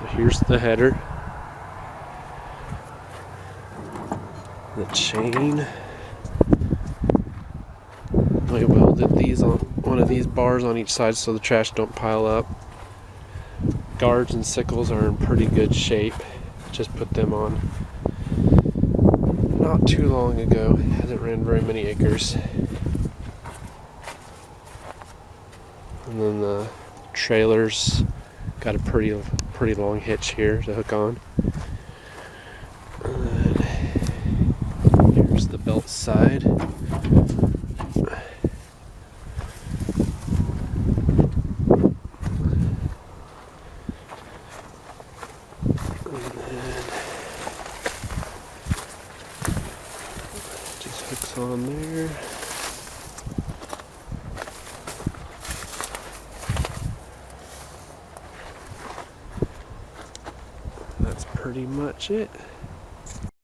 So here's the header, the chain. We welded these on one of these bars on each side so the trash don't pile up. Guards and sickles are in pretty good shape. Just put them on not too long ago. Hasn't ran very many acres. And then the trailer's got a pretty long hitch here to hook on. And then here's the belt side. Just hooks on there. That's pretty much it.